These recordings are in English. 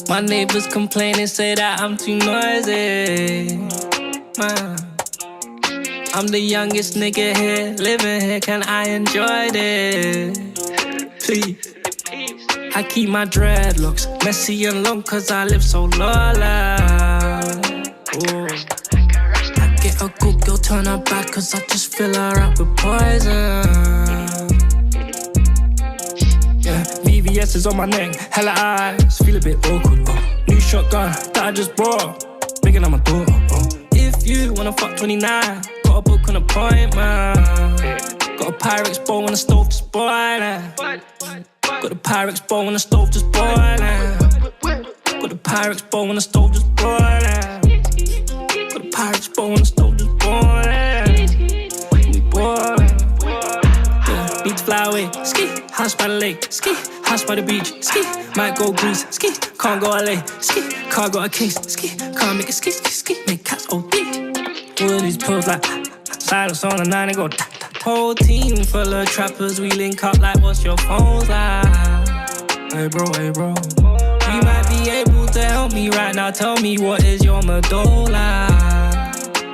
My neighbors complaining, say that I'm too noisy. Man, I'm the youngest nigga here, living here, can I enjoy this? Please. I keep my dreadlocks messy and long cause I live so lawless. I get a good girl, turn her back cause I just fill her up with poison. Yeah, VVS is on my neck, hella eyes, feel a bit awkward. New shotgun that I just bought, bigger than my daughter. If you wanna fuck 29, got a book on appointment. Got a Pyrex bowl on the stove just boiling. Got the Pyrex bowl on the stove just boiling. Got the Pyrex bowl on the stove just boiling. Got the Pyrex bowl on the stove just boiling. We boiling. Yeah, need to fly away. Ski, house by the lake. Ski, house by the beach. Ski, might go Greece. Ski, can't go LA. Ski, car got a case. Ski, can't make a ski, ski, ski. Make cats OD. All of these pills like silence on the 9 and go. Whole team full of trappers, we link up like what's your phone's like? Hey bro, you might be able to help me right now, tell me what is your medulla?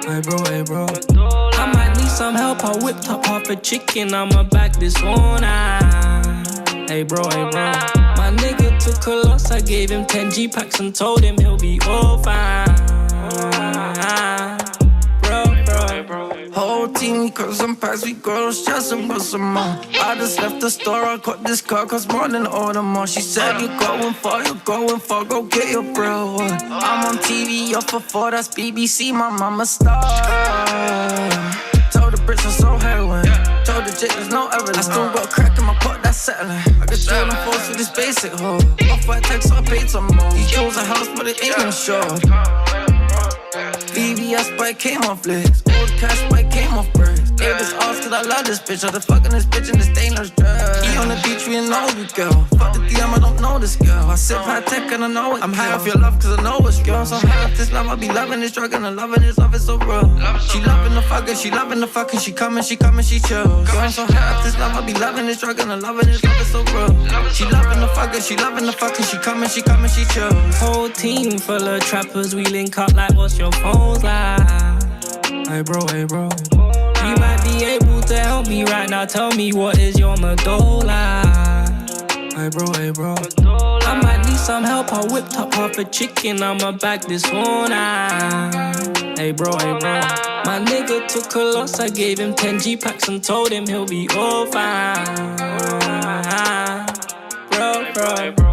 Hey bro, I might need some help, I whipped up half a chicken, I'ma back this one night. Hey bro, my nigga took a loss, I gave him 10 G-packs and told him he'll be all fine. Whole team, we cross some packs, we go stressing for some more. I just left the store, I caught this car, cost more than order more. She said, you're going far, go get your bro. I'm on TV, up for 4, that's BBC, my mama star. Told the bitch I'm so heroin, told the chick there's no evidence. I still got crack in my pot, that's settling. I can show them force with this basic hoe. Off-white text, so I paid some more. He chose a house, but it ain't no show. VVS bike came off flicks. Old cash bike came off bricks. Gave this ass cause I love this bitch. I just fucking this bitch in the stainless dress. He on the beach, we know the girl. Fuck the DM, I don't know this girl. I sip high tech and I know it. I'm high off your love cause I know it's girl. So I'm high off this love, I be loving this drug and I'm loving this love, it's so real. She loving the fucking, she loving the fucking. She coming, she chill. Girl, I'm so high off this love, I be loving this drug and I'm loving this love, it's so real. She loving the fucking, she loving the fucking. She coming, she chill. Whole team full of trappers, we link up like what's your phone's like? Hey bro, you might be able to help me right now, tell me what is your medulla? Hey bro, I might need some help, I whipped up half a chicken, I'ma back this one night. Hey bro, my nigga took a loss, I gave him 10 G-packs and told him he'll be all fine. Bro.